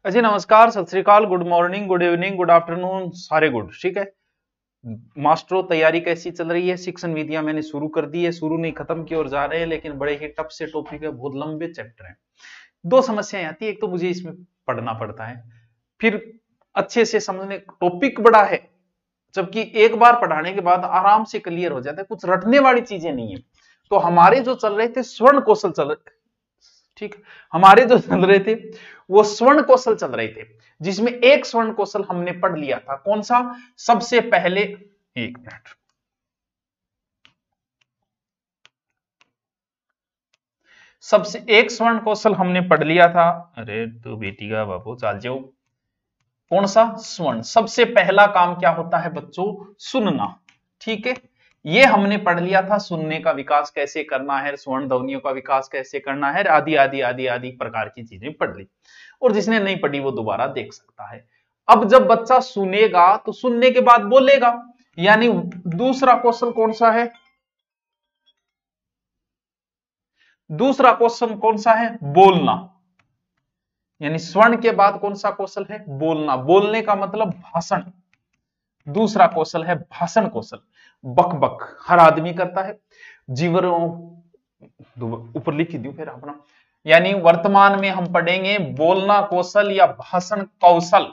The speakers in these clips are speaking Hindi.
अजी नमस्कार, सत श्री अकाल, good morning, good evening, good afternoon, सारे गुड। ठीक है मास्टरों, तैयारी कैसी चल रही है? शिक्षण विधियां मैंने शुरू कर दी है, शुरू नहीं खत्म की ओर जा रहे हैं, लेकिन बड़े ही टफ से टॉपिक है, बहुत लंबे चैप्टर हैं। दो समस्याएं आती है, एक तो मुझे इसमें पढ़ना पड़ता है, फिर अच्छे से समझने, टॉपिक बड़ा है, जबकि एक बार पढ़ाने के बाद आराम से क्लियर हो जाता है, कुछ रटने वाली चीजें नहीं है। तो हमारे जो चल रहे थे स्वर्ण कौशल चल रहे, ठीक, हमारे जो चल रहे थे वो स्वर्ण कौशल चल रहे थे, जिसमें एक स्वर्ण कौशल हमने पढ़ लिया था। कौन सा? सबसे पहले, एक मिनट, सबसे एक स्वर्ण कौशल हमने पढ़ लिया था। अरे तो बेटी का बाबू चाल जाओ। कौन सा? स्वर्ण। सबसे पहला काम क्या होता है बच्चों? सुनना। ठीक है, ये हमने पढ़ लिया था। सुनने का विकास कैसे करना है, स्वर्ण ध्वनियों का विकास कैसे करना है, आदि आदि आदि आदि प्रकार की चीजें पढ़ ली। और जिसने नहीं पढ़ी वो दोबारा देख सकता है। अब जब बच्चा सुनेगा तो सुनने के बाद बोलेगा, यानी दूसरा कौशल कौन सा है? दूसरा क्वेश्चन कौन सा है? बोलना। यानी स्वर्ण के बाद कौन सा कौशल है? बोलना। बोलने का मतलब भाषण। दूसरा कौशल है भाषण कौशल। बक बक हर आदमी करता है। जीवरों ऊपर लिख दूं फिर अपना, यानी वर्तमान में हम पढ़ेंगे बोलना कौशल या भाषण कौशल।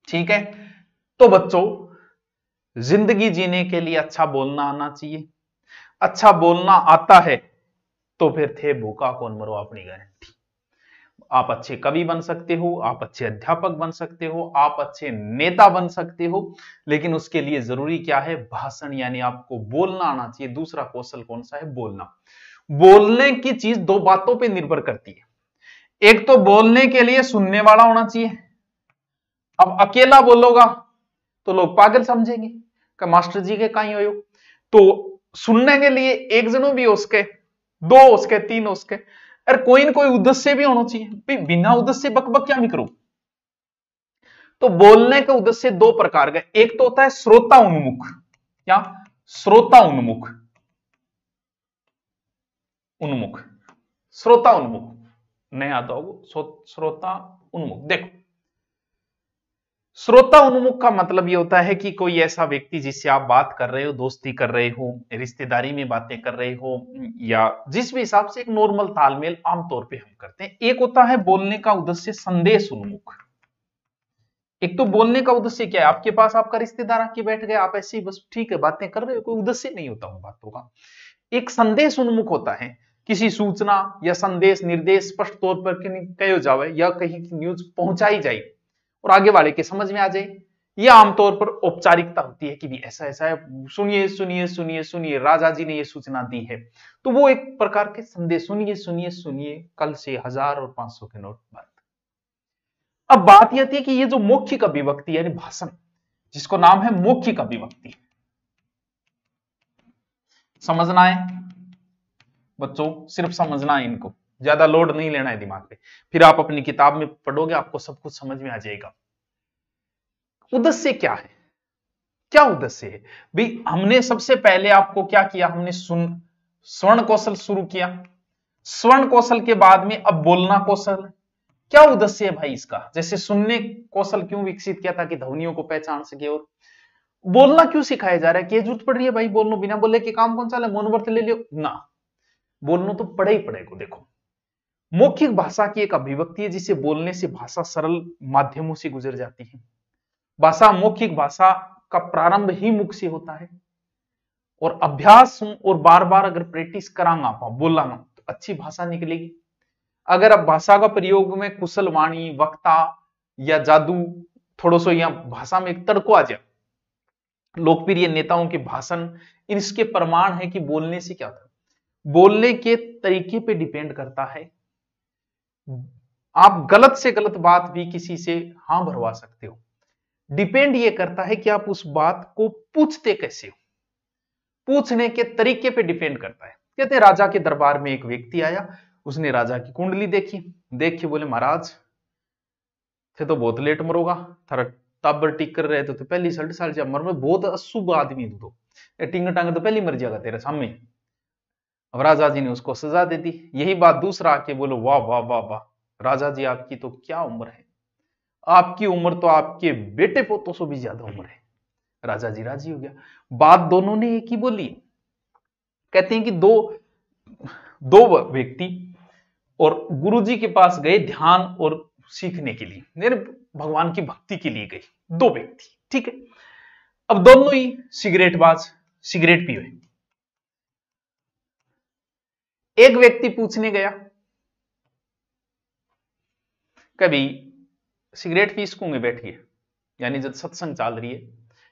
ठीक है, तो बच्चों जिंदगी जीने के लिए अच्छा बोलना आना चाहिए। अच्छा बोलना आता है तो फिर थे भूखा कौन मरो अपनी गारंटी। आप अच्छे कवि बन सकते हो, आप अच्छे अध्यापक बन सकते हो, आप अच्छे नेता बन सकते हो, लेकिन उसके लिए जरूरी क्या है? भाषण, यानी आपको बोलना आना चाहिए। दूसरा कौशल कौन सा है? बोलना। बोलने की चीज दो बातों पे निर्भर करती है। एक तो बोलने के लिए सुनने वाला होना चाहिए। अब अकेला बोलोगा तो लोग पागल समझेंगे कि मास्टर जी के कहीं हो। तो सुनने के लिए एक जनों भी हो उसके, दो हो उसके, तीन हो उसके, अरे कोई ना कोई उद्देश्य भी होना चाहिए। बिना उद्देश्य बक बक क्या भी करूं। तो बोलने के उद्देश्य दो प्रकार का, एक तो होता है श्रोता उन्मुख। क्या? श्रोता उन्मुख। उन्मुख, श्रोता उन्मुख नहीं आता होगा। श्रोता उन्मुख, देखो, श्रोता उन्मुख का मतलब यह होता है कि कोई ऐसा व्यक्ति जिससे आप बात कर रहे हो, दोस्ती कर रहे हो, रिश्तेदारी में बातें कर रहे हो, या जिस भी हिसाब से एक नॉर्मल तालमेल आमतौर पे हम करते हैं। एक होता है बोलने का उद्देश्य संदेश उन्मुख। एक तो बोलने का उद्देश्य क्या है? आपके पास आपका रिश्तेदार आके बैठ गया, आप ऐसे ही बस ठीक है बातें कर रहे हो, कोई उद्देश्य नहीं होता उन बातों का। एक संदेश उन्मुख होता है, किसी सूचना या संदेश निर्देश स्पष्ट तौर पर कहो जाए या कहीं की न्यूज पहुंचाई जाए और आगे वाले के समझ में आ जाए। यह आमतौर पर औपचारिकता होती है कि भी ऐसा ऐसा है, सुनिए सुनिए सुनिए सुनिए, राजा जी ने यह सूचना दी है। तो वो एक प्रकार के संदेश, सुनिए सुनिए सुनिए, कल से 1000 और 500 के नोट बंद। अब बात यह थी कि ये जो मौखिक अभिव्यक्ति यानी भाषण, जिसको नाम है मौखिक अभिव्यक्ति, समझना है बच्चों, सिर्फ समझना है इनको, ज्यादा लोड नहीं लेना है दिमाग पे। फिर आप अपनी किताब में पढ़ोगे, आपको सब कुछ समझ में आ जाएगा। उद्देश्य क्या है? क्या उद्देश्य है भाई? हमने सबसे पहले आपको क्या किया? हमने स्वर्ण कौशल शुरू किया। स्वर्ण कौशल के बाद में अब बोलना कौशल। क्या उद्देश्य है भाई इसका? जैसे सुनने कौशल क्यों विकसित किया था कि ध्वनियों को पहचान सके, और बोलना क्यों सिखाया जा रहा है? क्या जरूरत पड़ रही है भाई बोलना? बिना बोले के काम कौन सा? मौन व्रत ले लियो ना, बोलना तो पड़े ही पड़ेगा। देखो, मौखिक भाषा की एक अभिव्यक्ति है, जिसे बोलने से भाषा सरल माध्यमों से गुजर जाती है। भाषा, मौखिक भाषा का प्रारंभ ही मुख से होता है, और अभ्यास और बार बार अगर प्रैक्टिस करांगा आप बोलांगा तो अच्छी भाषा निकलेगी। अगर आप भाषा का प्रयोग में कुशल वाणी, वक्ता या जादू, थोड़ा सा या भाषा में एक तड़को आ जाए, लोकप्रिय नेताओं के भाषण, इसके प्रमाण है कि बोलने से क्या था। बोलने के तरीके पे डिपेंड करता है। आप गलत से गलत बात भी किसी से हां भरवा सकते हो। डिपेंड ये करता है कि आप उस बात को पूछते कैसे हो, पूछने के तरीके पे डिपेंड करता है। कहते हैं राजा के दरबार में एक व्यक्ति आया, उसने राजा की कुंडली देखी, देख के बोले महाराज थे तो बहुत लेट मरोगा, थारा टाबर टिक कर रहे तो पहली 60 साल जब मर में, बहुत अशुभ आदमी तू तो टिंग टांग तो पहली मर जाएगा तेरे सामने। अब राजा जी ने उसको सजा दे दी। यही बात दूसरा आके बोलो वाह वाह वाह वाह, राजा जी आपकी तो क्या उम्र है, आपकी उम्र तो आपके बेटे पोतों से भी ज्यादा उम्र है। राजा जी राजी हो गया। बात दोनों ने एक ही बोली। कहते हैं कि दो दो व्यक्ति और गुरुजी के पास गए ध्यान और सीखने के लिए, यानी भगवान की भक्ति के लिए गए दो व्यक्ति, ठीक है। अब दोनों ही सिगरेटबाज, सिगरेट पिए। एक व्यक्ति पूछने गया, कभी सिगरेट पी सकूंगे बैठिए, यानी जब सत्संग चल रही है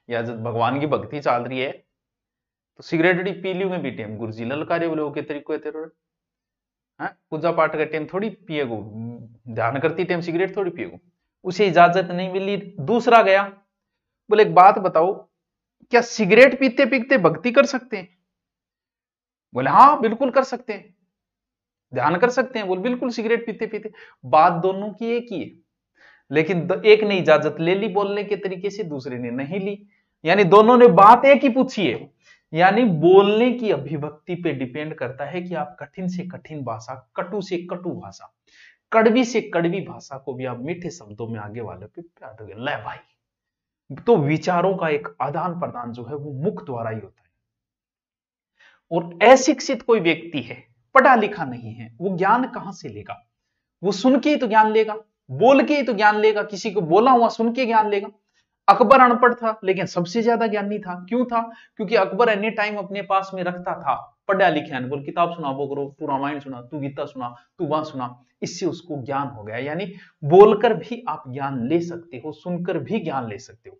या जब भगवान की भक्ति चल रही है तो सिगरेट पी लूंगे बेटे। हम गुरुजी ललकारे बोले ओके तरीको तेरे पूजा पाठ के टाइम थोड़ी पिएगो, ध्यान करती टाइम सिगरेट थोड़ी पिएगो। उसे इजाजत नहीं मिली। दूसरा गया, बोले एक बात बताओ, क्या सिगरेट पीते पीते भक्ति कर सकते हैं? बोले हाँ बिल्कुल कर सकते हैं, ध्यान कर सकते हैं। बोले बिल्कुल सिगरेट पीते पीते। बात दोनों की एक ही है, लेकिन एक ने इजाजत ले ली बोलने के तरीके से, दूसरे ने नहीं ली। यानी दोनों ने बात एक ही पूछी है। यानी बोलने की अभिव्यक्ति पे डिपेंड करता है कि आप कठिन से कठिन भाषा, कटु से कटु भाषा, कड़वी से कड़वी भाषा को भी आप मीठे शब्दों में आगे वाले पे प्यार दोगे। ले भाई, तो विचारों का एक आदान प्रदान जो है वो मुख द्वारा ही होता है। और अशिक्षित कोई व्यक्ति है, पढ़ा लिखा नहीं है, वो ज्ञान कहां से लेगा? वो सुन के ही तो ज्ञान लेगा, बोल के ही तो ज्ञान लेगा, किसी को बोला हुआ सुन के ज्ञान लेगा। अकबर अनपढ़ था लेकिन सबसे ज्यादा ज्ञानी था। क्यों था? क्योंकि अकबर एनी टाइम अपने पास में रखता था पढ़ा लिखा है, बोल किताब सुना वो करो, तू रामायण सुना, तू गीता सुना, तू वहां सुना। इससे उसको ज्ञान हो गया। यानी बोलकर भी आप ज्ञान ले सकते हो, सुनकर भी ज्ञान ले सकते हो।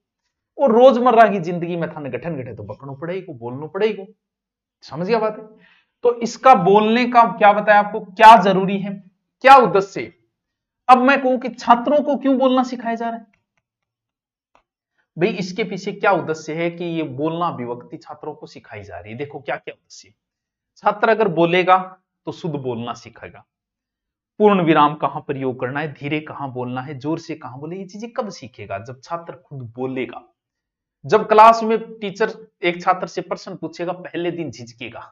और रोजमर्रा की जिंदगी में थाने गठन गठे तो बकनो पड़ेगा, बोलना पड़ेगा। समझ गया बात है? तो इसका बोलने का क्या बताया आपको, क्या जरूरी है, क्या उद्देश्य है। अब मैं कहूं कि छात्रों को क्यों बोलना सिखाया जा रहा है, भाई इसके पीछे क्या उद्देश्य है कि ये बोलना अभिव्यक्ति छात्रों को सिखाई जा रही है। देखो क्या क्या उद्देश्य है। छात्र अगर बोलेगा तो शुद्ध बोलना सीखेगा, पूर्ण विराम कहां प्रयोग करना है, धीरे कहां बोलना है, जोर से कहां बोले, ये चीजें कब सीखेगा? जब छात्र खुद बोलेगा। जब क्लास में टीचर एक छात्र से प्रश्न पूछेगा, पहले दिन झिझकेगा,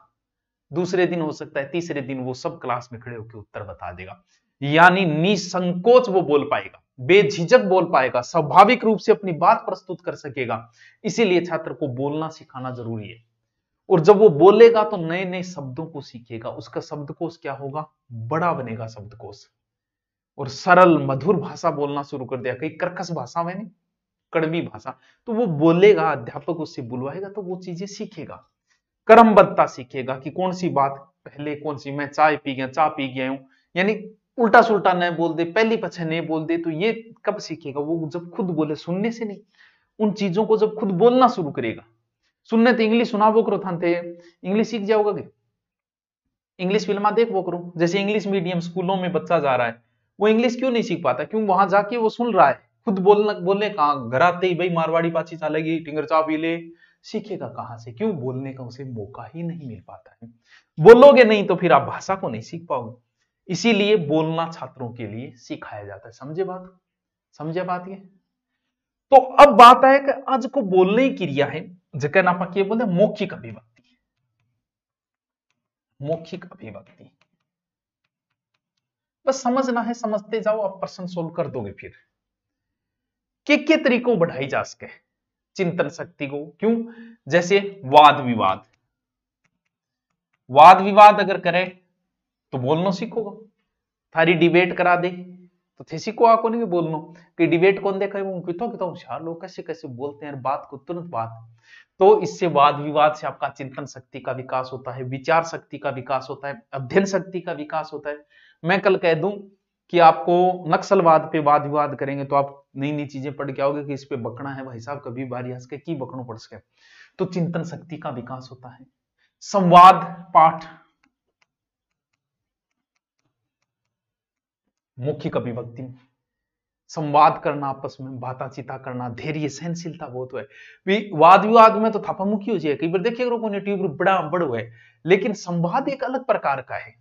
दूसरे दिन हो सकता है, तीसरे दिन वो सब क्लास में खड़े होकर उत्तर बता देगा। यानी निसंकोच वो बोल पाएगा, बेझिझक बोल पाएगा, स्वाभाविक रूप से अपनी बात प्रस्तुत कर सकेगा। इसीलिए छात्र को बोलना सिखाना जरूरी है। और जब वो बोलेगा तो नए नए शब्दों को सीखेगा, उसका शब्दकोश क्या होगा, बड़ा बनेगा शब्दकोश। और सरल मधुर भाषा बोलना शुरू कर दिया, कई कर्कश भाषा में नहीं, कड़वी भाषा, तो वो बोलेगा, अध्यापक उससे बुलवाएगा तो वो चीजें सीखेगा। क्रमबद्धता सीखेगा कि कौन सी बात पहले, कौन सी, मैं चाय पी गया, चा पी गया हूं, यानी उल्टा सुल्टा नहीं बोल दे, पहली पछे नहीं बोल दे। तो ये कब सीखेगा? वो जब खुद बोले, सुनने से नहीं, उन चीजों को जब खुद बोलना शुरू करेगा। सुनने तो इंग्लिश सुनाबो करो थानते, इंग्लिश सीख जाओगा कि इंग्लिश फिल्मा देखो करो। जैसे इंग्लिश मीडियम स्कूलों में बच्चा जा रहा है, वो इंग्लिश क्यों नहीं सीख पाता? क्यों? वहां जाके वो सुन रहा है, खुद बोलना, बोलने कहां, घर आते ही भाई मारवाड़ी पाची चलेगी, टिंगर चा पी ले, सीखेगा कहां से? क्यों? बोलने का उसे मौका ही नहीं मिल पाता है। बोलोगे नहीं तो फिर आप भाषा को नहीं सीख पाओगे। इसीलिए बोलना छात्रों के लिए सिखाया जाता है। समझे बात? समझे बात ये? तो अब बात है कि आज को बोलने की क्रिया है जगह आप बोलते मौखिक अभिव्यक्ति। मौखिक अभिव्यक्ति बस समझना है, समझते जाओ, आप प्रश्न सोल्व कर दोगे। फिर के तरीकों बढ़ाई जा सके चिंतन शक्ति को। क्यों? जैसे वाद विवाद, वाद विवाद अगर करे तो बोलना सीखोगा। थारी डिबेट करा दे तो थे सीखो आको नहीं बोलना कि डिबेट कौन देखा है, वो होशियार लोग कैसे कैसे बोलते हैं, बात को तुरंत बात। तो इससे वाद विवाद से आपका चिंतन शक्ति का विकास होता है, विचार शक्ति का विकास होता है, अध्ययन शक्ति का विकास होता है। मैं कल कह दूं कि आपको नक्सलवाद पे वाद विवाद करेंगे तो आप नई नई चीजें पढ़ के आओगे कि इस पे बकना है भाई साहब, कभी बारी हंस के की बकनो पड़ सके। तो चिंतन शक्ति का विकास होता है। संवाद पाठ, मौखिक अभिव्यक्ति, संवाद करना, आपस में बातचीता करना, धैर्य सहनशीलता बहुत है। वाद विवाद में तो थापामुखी हो जाए, कई बार देखिए ट्यूब बड़ा बड़ हुआ है, लेकिन संवाद एक अलग प्रकार का है।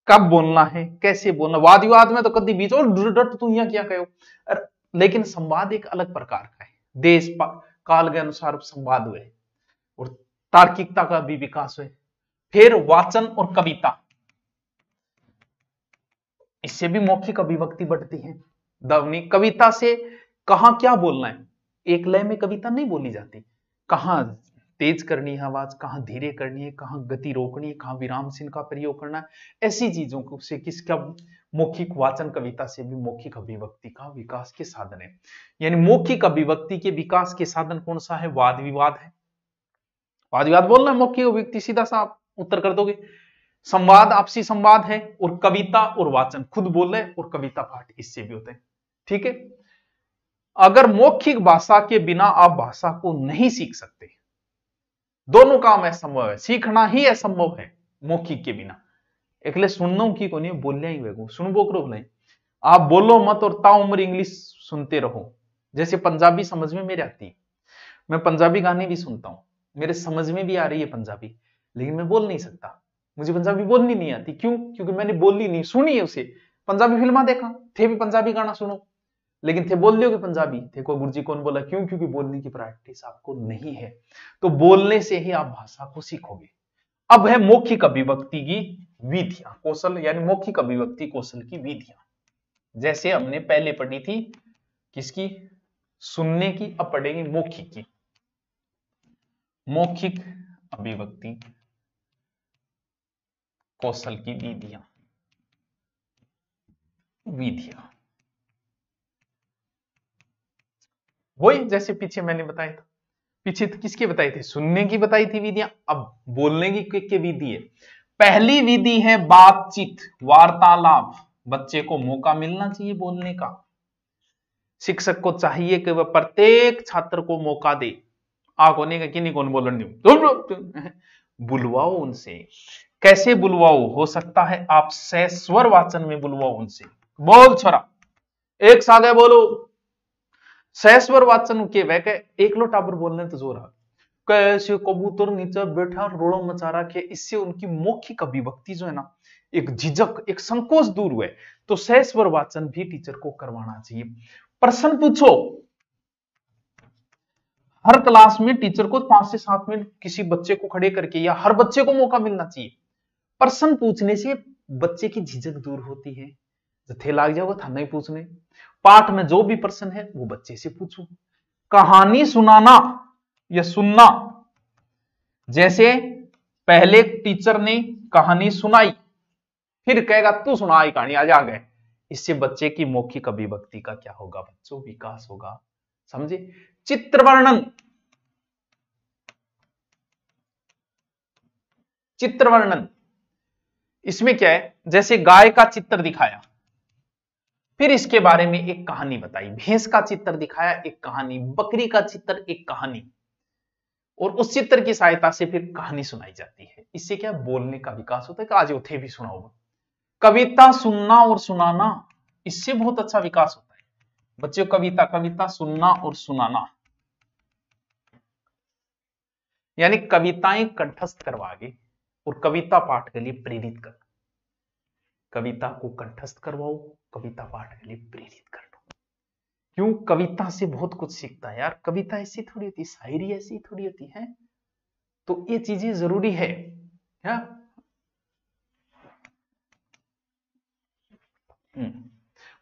कब बोलना है, कैसे बोलना। वाद विवाद में तो कभी बीच और डट तू यहाँ क्या कहो, लेकिन संवाद एक अलग प्रकार का है। देश काल के अनुसार संवाद हुए और तार्किकता का भी विकास हुए। फिर वाचन और कविता, इससे भी मौखिक अभिव्यक्ति बढ़ती है। ध्वनि, कविता से कहां क्या बोलना है, एक लय में कविता नहीं बोली जाती, कहां तेज करनी है आवाज, कहां धीरे करनी है, कहां गति रोकनी है, कहां विराम चिन्ह का प्रयोग करना है, ऐसी चीजों को से किसका मौखिक वाचन कविता से भी मौखिक अभिव्यक्ति का विकास के साधन है। यानी मौखिक अभिव्यक्ति के विकास के साधन कौन सा है, वाद विवाद है। वाद विवाद बोलना है मौखिक अभिव्यक्ति, सीधा सा आप उत्तर कर दोगे। संवाद, आपसी संवाद है, और कविता और वाचन, खुद बोले और कविता पाठ, इससे भी होते हैं। ठीक है, अगर मौखिक भाषा के बिना आप भाषा को नहीं सीख सकते, दोनों काम असंभव है, सीखना ही असंभव है मौखिक के बिना। एकले सुनना की को नहीं, बोलिया ही वेगो सुनबो करो नहीं, आप बोलो मत और ताउम्र इंग्लिश सुनते रहो। जैसे पंजाबी समझ में मेरे आती है, मैं पंजाबी गाने भी सुनता हूं, मेरे समझ में भी आ रही है पंजाबी, लेकिन मैं बोल नहीं सकता, मुझे पंजाबी बोलनी नहीं आती। क्यों? क्योंकि मैंने बोली नहीं, सुनी है उसे, पंजाबी फिल्मा देखा थे भी पंजाबी गाना सुनो, लेकिन थे बोल लोगे पंजाबी, थे को गुरुजी कौन बोला, क्यों? क्योंकि बोलने की प्रैक्टिस आपको नहीं है। तो बोलने से ही आप भाषा को सीखोगे। अब है मौखिक अभिव्यक्ति की विधियां, कौशल, यानी मौखिक अभिव्यक्ति कौशल की विधियां। जैसे हमने पहले पढ़ी थी किसकी, सुनने की, अब पढ़ेंगे मौखिक की। मौखिक अभिव्यक्ति कौशल की विधियां, वही जैसे पीछे मैंने बताया था, पीछे तो किसके बताई थी, सुनने की बताई थी विधियां, अब बोलने की विधि है। पहली विधि है बातचीत, वार्तालाप। बच्चे को मौका मिलना चाहिए बोलने का, शिक्षक को चाहिए कि वह प्रत्येक छात्र को मौका दे। कोने का किन्हीं कौन बोलन दो, बुलवाओ उनसे। कैसे बुलवाओ? हो सकता है आप सस्वर वाचन में बुलवाओ उनसे, बोल छोरा एक सागे बोलो, सस्वर वाचन के वह एक लो टाबर बोलने तो जोर कैसे कबूतर नीचे बैठा रोड़ो मचा रखे, इससे उनकी मौखिक अभिव्यक्ति जो है ना, एक झिझक, एक संकोच दूर हुए। तो सस्वर वाचन भी टीचर को करवाना चाहिए। प्रश्न पूछो, हर क्लास में टीचर को 5 से 7 मिनट किसी बच्चे को खड़े करके, या हर बच्चे को मौका मिलना चाहिए। प्रश्न पूछने से बच्चे की झिझक दूर होती है, थे लाग जाओगे था नहीं पूछने। पाठ में जो भी प्रश्न है वो बच्चे से पूछो। कहानी सुनाना या सुनना, जैसे पहले टीचर ने कहानी सुनाई, फिर कहेगा तू सुना आई कहानी, आज आ गए, इससे बच्चे की मौखिक अभिव्यक्ति का क्या होगा बच्चों, विकास होगा। समझे? चित्र वर्णन, चित्र वर्णन इसमें क्या है, जैसे गाय का चित्र दिखाया, फिर इसके बारे में एक कहानी बताई, भैंस का चित्र दिखाया एक कहानी, बकरी का चित्र एक कहानी, और उस चित्र की सहायता से फिर कहानी सुनाई जाती है। इससे क्या बोलने का विकास होता है कि आज उठे भी सुनाओ। कविता सुनना और सुनाना, इससे बहुत अच्छा विकास होता है बच्चों। कविता सुनना और सुनाना, यानी कविताएं कंठस्थ करवागे और कविता पाठ के लिए प्रेरित कर। कविता को कंठस्थ करवाओ, कविता पाठ के लिए प्रेरित कर दो। क्यों? कविता से बहुत कुछ सीखता है यार, कविता ऐसी थोड़ी होती, शायरी ऐसी थोड़ी होती है। तो ये चीजें जरूरी है क्या?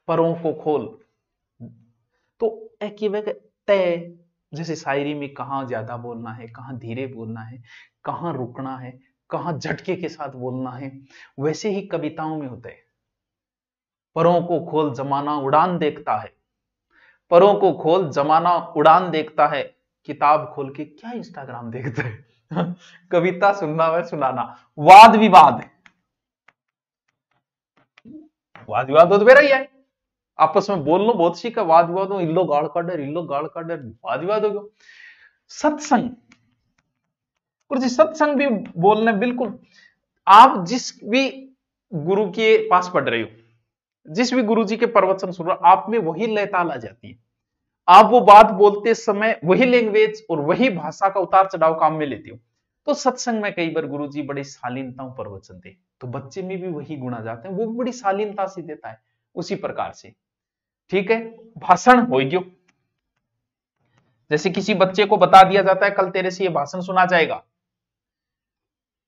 परों को खोल, तो तय, जैसे शायरी में कहां ज्यादा बोलना है, कहां धीरे बोलना है, कहां रुकना है, कहां झटके के साथ बोलना है, वैसे ही कविताओं में होता है। परों को खोल जमाना उड़ान देखता है, परों को खोल जमाना उड़ान देखता है, किताब खोल के क्या इंस्टाग्राम देखता है। कविता सुनना व सुनाना। वाद विवाद, वाद विवाद तो बेरा ही है, आपस में बोलना बहुत सी का, वाद विवाद इल्लो गाड़ काटे, इल्लो गाड़ काटे, वाद विवाद हो गया। सत्संग, कुछ सत्संग भी बोलने, बिल्कुल आप जिस भी गुरु के पास पढ़ रहे हो, जिस भी गुरु जी के प्रवचन सुन रहे हो, आप में वही लय ताल आ जाती है। आप वो बात बोलते समय वही लैंग्वेज और वही भाषा का उतार चढ़ाव काम में लेते हो। तो सत्संग में कई बार गुरु जी बड़ी शालीनता प्रवचन दे, तो बच्चे में भी वही गुण आ जाते हैं, वो बड़ी शालीनता से देता है उसी प्रकार से। ठीक है, भाषण हो गयो, जैसे किसी बच्चे को बता दिया जाता है कल तेरे से ये भाषण सुना जाएगा,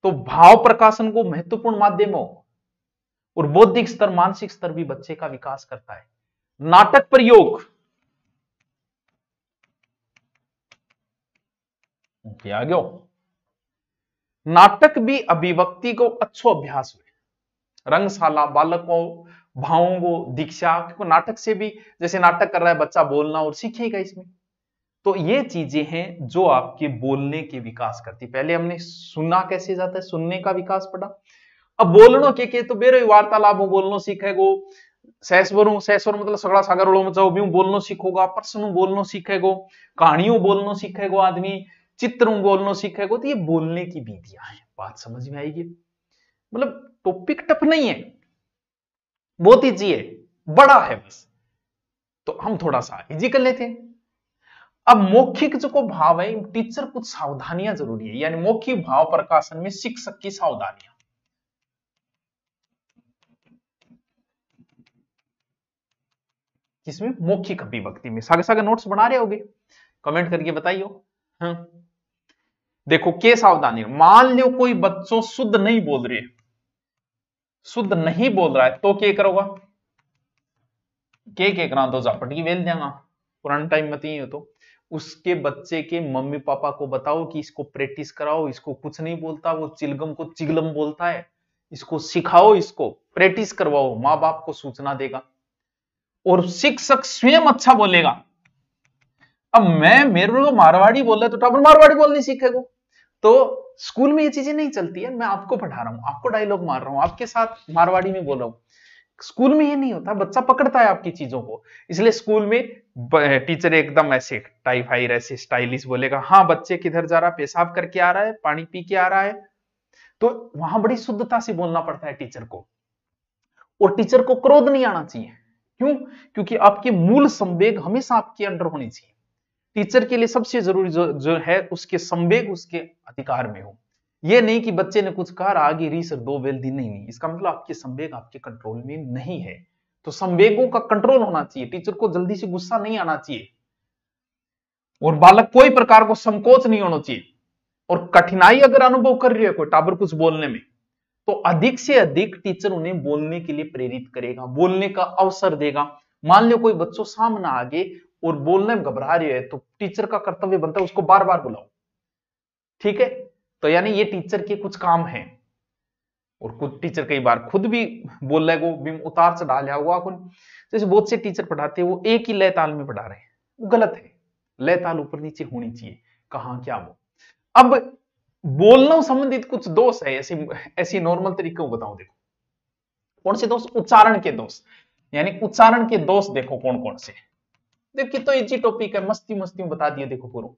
तो भाव प्रकाशन को महत्वपूर्ण माध्यम हो, और बौद्धिक स्तर, मानसिक स्तर भी बच्चे का विकास करता है। नाटक प्रयोग आ गयो। नाटक भी अभिव्यक्ति को अच्छो अभ्यास हुए। रंगशाला बालकों भावों को दीक्षा, क्योंकि नाटक से भी, जैसे नाटक कर रहा है बच्चा, बोलना और सीखेगा इसमें। तो ये चीजें हैं जो आपके बोलने के विकास करती। पहले हमने सुनना कैसे जाता है, सुनने का विकास पढ़ा। अब बोलनो के तो बेरो वार्तालाप बोलनो सीखेगो, सहस्वर मतलब सगड़ा सागर मचाओ भी बोलनो सीखोगा, प्रश्न बोलनो सीखेगो, कहानियों बोलनो सीखेगो आदमी, चित्र बोलनो सीखेगो। तो ये बोलने की विधियां हैं। बात समझ में आएगी? मतलब टॉपिक टफ नहीं है, बहुत इजी है, बड़ा है बस, तो हम थोड़ा सा इजी कर लेते हैं। अब मौखिक जो को भाव है, टीचर कुछ सावधानियां जरूरी है, यानी मौखिक भाव प्रकाशन में शिक्षक की सावधानियां। किसमें? मौखिक अभिव्यक्ति में। सागे सागे नोट्स बना रहे होगे, कमेंट करके बताइयो। हाँ देखो के सावधानी, मान लो कोई बच्चों शुद्ध नहीं बोल रही है, शुद्ध नहीं बोल रहा है, तो क्या करोगा? के करा दो झापट की वेल देगा, पुराने टाइम में तो तो उसके बच्चे के मम्मी पापा को बताओ कि इसको प्रैक्टिस कराओ, इसको कुछ नहीं बोलता, वो चिलगम को चिगलम बोलता है, इसको सिखाओ, इसको प्रैक्टिस करवाओ, माँ बाप को सूचना देगा और शिक्षक स्वयं अच्छा बोलेगा। अब मैं मेरे को मारवाड़ी बोल रहा है तो टाबर मारवाड़ी बोलनी सीखेगा। तो स्कूल में ये चीजें नहीं चलती है, मैं आपको पढ़ा रहा हूं, आपको डायलॉग मार रहा हूं, आपके साथ मारवाड़ी में बोल रहा हूं। स्कूल में ये नहीं होता, बच्चा पकड़ता है आपकी चीजों को। इसलिए स्कूल में टीचर एकदम ऐसे टाई फाई ऐसे स्टाइलिश बोलेगा, हाँ बच्चे किधर जा रहा है, पेशाब करके आ रहा है, पानी पी के आ रहा है, तो वहां बड़ी शुद्धता से बोलना पड़ता है टीचर को। और टीचर को क्रोध नहीं आना चाहिए। क्यों? क्योंकि आपके मूल संवेग हमेशा आपके अंडर होनी चाहिए। टीचर के लिए सबसे जरूरी जो है उसके संवेग उसके अधिकार में हो। यह नहीं कि बच्चे ने कुछ कहा आगे री सर दो बेल दी, नहीं, इसका मतलब आपके संवेग आपके कंट्रोल में नहीं है। तो संवेगों का कंट्रोल होना चाहिए, टीचर को जल्दी से गुस्सा नहीं आना चाहिए और बालक कोई प्रकार को संकोच नहीं होना चाहिए। और कठिनाई अगर अनुभव कर रही है कोई टाबर कुछ बोलने में, तो अधिक से अधिक टीचर उन्हें बोलने के लिए प्रेरित करेगा, बोलने का अवसर देगा। मान लो कोई बच्चों सामने आगे और बोलने में घबरा रही है, तो टीचर का कर्तव्य बनता है उसको बार बार बुलाओ। ठीक है? तो यानी ये टीचर के कुछ काम हैं। और कुछ टीचर कई बार खुद भी बोल रहे वो भी उतार चढ़ा लिया हुआ कुछ, जैसे बहुत से टीचर पढ़ाते हैं वो एक ही लय ताल में पढ़ा रहे हैं, वो गलत है। लय ताल ऊपर नीचे होनी चाहिए, कहां क्या वो। अब बोलना संबंधित कुछ दोष है, ऐसी नॉर्मल तरीके को बताऊं। देखो कौन से दोष? उच्चारण के दोष, यानी उच्चारण के दोष देखो कौन कौन से। देखिए तो इजी टॉपिक है, मस्ती मस्ती में बता दिया। देखो पूरा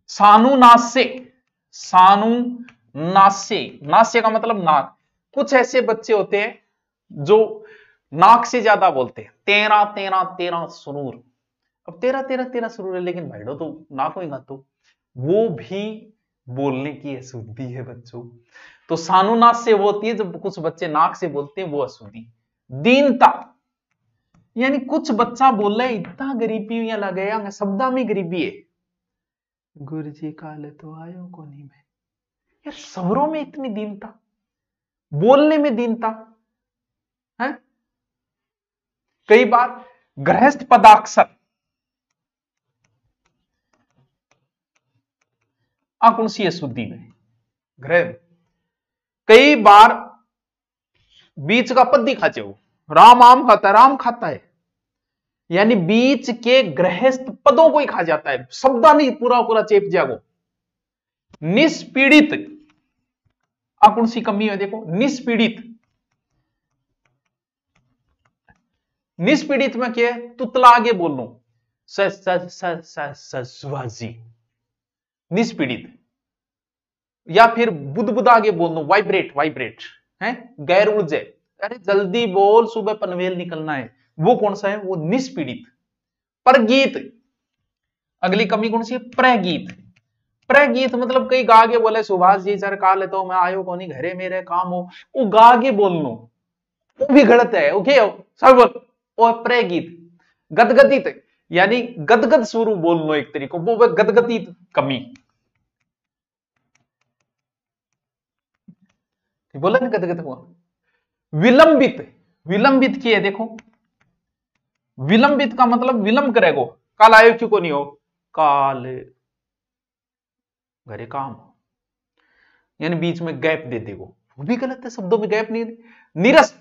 सानुनास्य, सानुनास्य, नास्य का मतलब नाक। कुछ ऐसे बच्चे होते हैं जो नाक से ज्यादा बोलते हैं, तेरा तेरा तेरा सुरूर। अब तेरा तेरा तेरा सुरूर है, लेकिन भाईडो तो नाक होगा, तो वो भी बोलने की अशुद्धि है बच्चों। तो सानुनास्य वो होती है जब कुछ बच्चे नाक से बोलते हैं, वो अशुद्धि। दीनता, यानी कुछ बच्चा बोल रहा है इतना गरीबी या लगे शब्दा में गरीबी है, गुरु जी काल तो आयो को नहीं मैं, यार स्वरों में इतनी दीनता, बोलने में दीनता है। कई बार गृहस्थ पदाक्षर कौन सी अशुद्धि में ग्रह, कई बार बीच का पद दिखाचे हो, राम आम खाता है, राम खाता है, यानी बीच के गृहस्थ पदों को ही खा जाता है, शब्दा नहीं पूरा पूरा चेप जागो। निष्पीड़ित कौन सी कमी है? देखो निष्पीड़ित, निष्पीड़ित में क्या है? तुतला आगे बोल लो, सजी निष्पीड़ित। या फिर बुदबुद आगे बोल दो, वाइब्रेट, वाइब्रेट है, गैर ऊर्जा, अरे जल्दी बोल सुबह पनवेल निकलना है, वो कौन सा है? वो निष्पीड़ित। परगीत, अगली कमी कौन सी है? प्रगीत। प्रगीत मतलब कई गागे बोले सुभाष जी सर काल तो मैं आयो को नहीं घरे मेरे काम हो, वो गागे बोलनो, वो भी गलत है। ओके सब बोल। और प्रगीत गदगदित, यानी गदगद स्वरूप बोलनो, एक तरीको वो गदगदित कमी बोला ना, गदगद हुआ। विलंबित, विलंबित की है देखो, विलंबित का मतलब विलंब करेगो, काल आयो क्यों को नहीं हो, काल घरे काम, यानी बीच में गैप दे देगो, वो भी गलत है, शब्दों में गैप नहीं दे। निरस्त,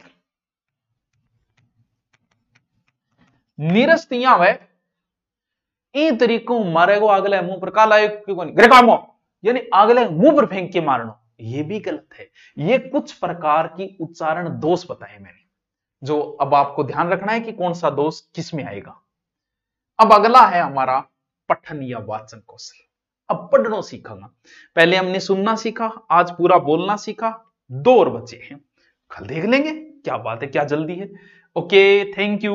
निरस्त यहां वह इन तरीकों मारेगो अगले मुंह पर, काल आयो क्यों को नहीं, घरे काम हो, यानी अगले मुंह पर फेंक के मारना, ये भी गलत है। ये कुछ प्रकार की उच्चारण दोष बताए मैंने, जो अब आपको ध्यान रखना है कि कौन सा दोष किस में आएगा। अब अगला है हमारा पठन या वाचन कौशल। अब पढ़ना सीखेगा, पहले हमने सुनना सीखा, आज पूरा बोलना सीखा, 2 और बचे हैं, कल देख लेंगे, क्या बात है, क्या जल्दी है। Okay, thank you.